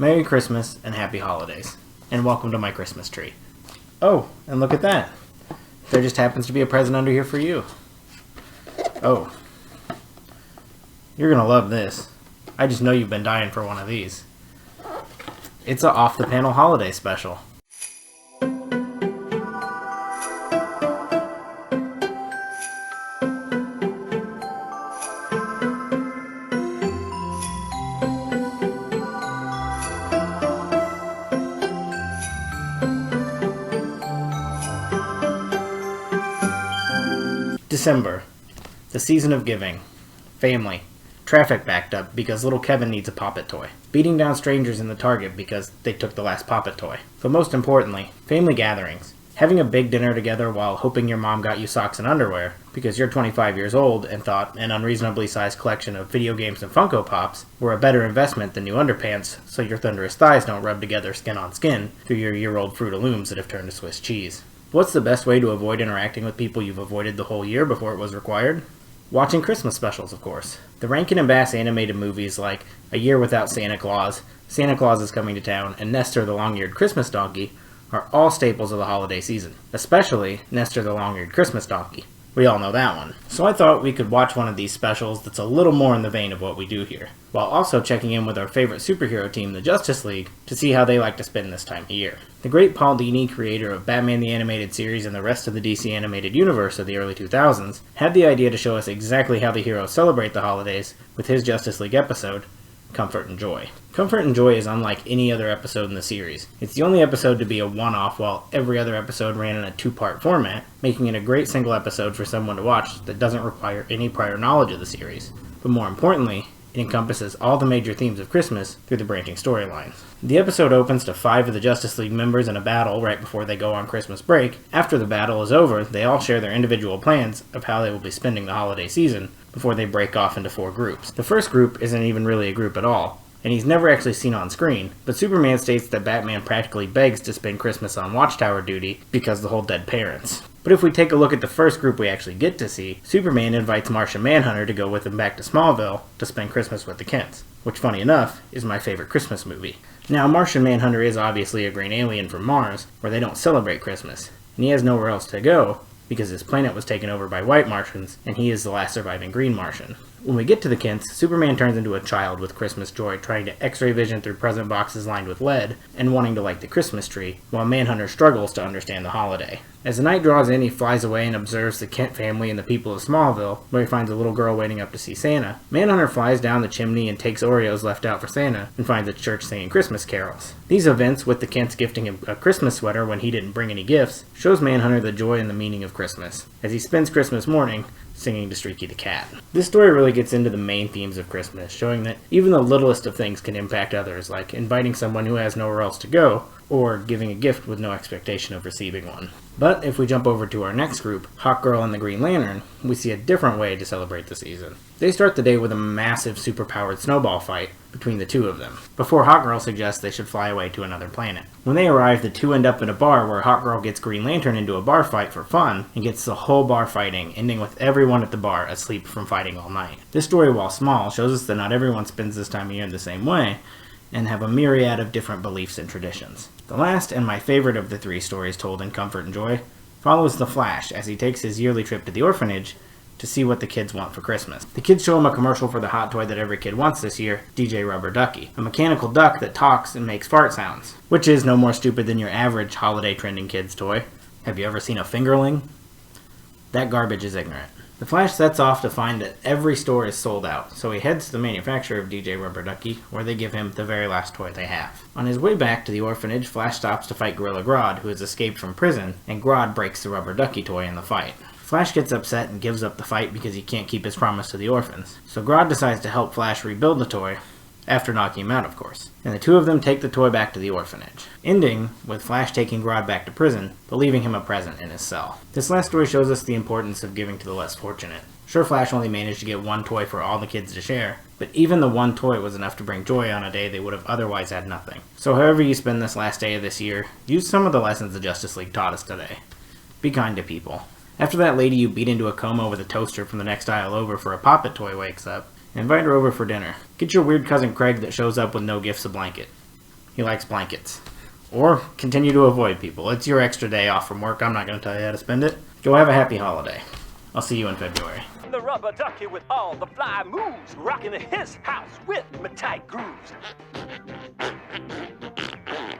Merry Christmas and Happy Holidays. And welcome to my Christmas tree. Oh, and look at that. There just happens to be a present under here for you. Oh. You're gonna love this. I just know you've been dying for one of these. It's a off-the-panel holiday special. December, the season of giving, family, traffic backed up because little Kevin needs a Poppet toy, beating down strangers in the Target because they took the last Poppet toy. But most importantly, family gatherings, having a big dinner together while hoping your mom got you socks and underwear because you're 25 years old and thought an unreasonably sized collection of video games and Funko Pops were a better investment than new underpants so your thunderous thighs don't rub together skin on skin through your year-old Fruit of Looms that have turned to Swiss cheese. What's the best way to avoid interacting with people you've avoided the whole year before it was required? Watching Christmas specials, of course. The Rankin and Bass animated movies like A Year Without Santa Claus, Santa Claus is Coming to Town, and Nestor the Long-Eared Christmas Donkey are all staples of the holiday season, especially Nestor the Long-Eared Christmas Donkey. We all know that one. So I thought we could watch one of these specials that's a little more in the vein of what we do here, while also checking in with our favorite superhero team, the Justice League, to see how they like to spend this time of year. The great Paul Dini, creator of Batman the Animated Series and the rest of the DC animated universe of the early 2000s, had the idea to show us exactly how the heroes celebrate the holidays with his Justice League episode, Comfort and Joy. Comfort and Joy is unlike any other episode in the series. It's the only episode to be a one-off while every other episode ran in a two-part format, making it a great single episode for someone to watch that doesn't require any prior knowledge of the series. But more importantly, it encompasses all the major themes of Christmas through the branching storylines. The episode opens to 5 of the Justice League members in a battle right before they go on Christmas break. After the battle is over, they all share their individual plans of how they will be spending the holiday season before they break off into 4 groups. The first group isn't even really a group at all, and he's never actually seen on screen, but Superman states that Batman practically begs to spend Christmas on Watchtower duty because of the whole dead parents. But if we take a look at the first group we actually get to see, Superman invites Martian Manhunter to go with him back to Smallville to spend Christmas with the Kents, which, funny enough, is my favorite Christmas movie. Now, Martian Manhunter is obviously a green alien from Mars, where they don't celebrate Christmas, and he has nowhere else to go because his planet was taken over by white Martians, and he is the last surviving green Martian. When we get to the Kents, Superman turns into a child with Christmas joy, trying to x-ray vision through present boxes lined with lead, and wanting to light the Christmas tree, while Manhunter struggles to understand the holiday. As the night draws in, he flies away and observes the Kent family and the people of Smallville, where he finds a little girl waiting up to see Santa. Manhunter flies down the chimney and takes Oreos left out for Santa, and finds a church singing Christmas carols. These events, with the Kents gifting him a Christmas sweater when he didn't bring any gifts, shows Manhunter the joy and the meaning of Christmas, as he spends Christmas morning singing to Streaky the cat. This story really gets into the main themes of Christmas, showing that even the littlest of things can impact others, like inviting someone who has nowhere else to go, or giving a gift with no expectation of receiving one. But if we jump over to our next group, Hawkgirl and the Green Lantern, we see a different way to celebrate the season. They start the day with a massive superpowered snowball fight between the two of them, before Hawkgirl suggests they should fly away to another planet. When they arrive, the two end up in a bar where Hawkgirl gets Green Lantern into a bar fight for fun, and gets the whole bar fighting, ending with everyone at the bar asleep from fighting all night. This story, while small, shows us that not everyone spends this time of year in the same way, and have a myriad of different beliefs and traditions. The last and my favorite of the 3 stories told in Comfort and Joy follows the Flash as he takes his yearly trip to the orphanage to see what the kids want for Christmas. The kids show him a commercial for the hot toy that every kid wants this year, DJ Rubber Ducky, a mechanical duck that talks and makes fart sounds, which is no more stupid than your average holiday trending kid's toy. Have you ever seen a fingerling? That garbage is ignorant. The Flash sets off to find that every store is sold out, so he heads to the manufacturer of DJ Rubber Ducky, where they give him the very last toy they have. On his way back to the orphanage, Flash stops to fight Gorilla Grodd, who has escaped from prison, and Grodd breaks the Rubber Ducky toy in the fight. Flash gets upset and gives up the fight because he can't keep his promise to the orphans, so Grodd decides to help Flash rebuild the toy, after knocking him out, of course. And the two of them take the toy back to the orphanage, ending with Flash taking Grodd back to prison, but leaving him a present in his cell. This last story shows us the importance of giving to the less fortunate. Sure, Flash only managed to get one toy for all the kids to share, but even the one toy was enough to bring joy on a day they would have otherwise had nothing. So however you spend this last day of this year, use some of the lessons the Justice League taught us today. Be kind to people. After that lady you beat into a coma with a toaster from the next aisle over for a Poppet toy wakes up, invite her over for dinner. Get your weird cousin Craig that shows up with no gifts a blanket. He likes blankets. Or continue to avoid people. It's your extra day off from work. I'm not going to tell you how to spend it. Go have a happy holiday. I'll see you in February. The rubber ducky with all the fly moves, rocking his house with my tight grooves.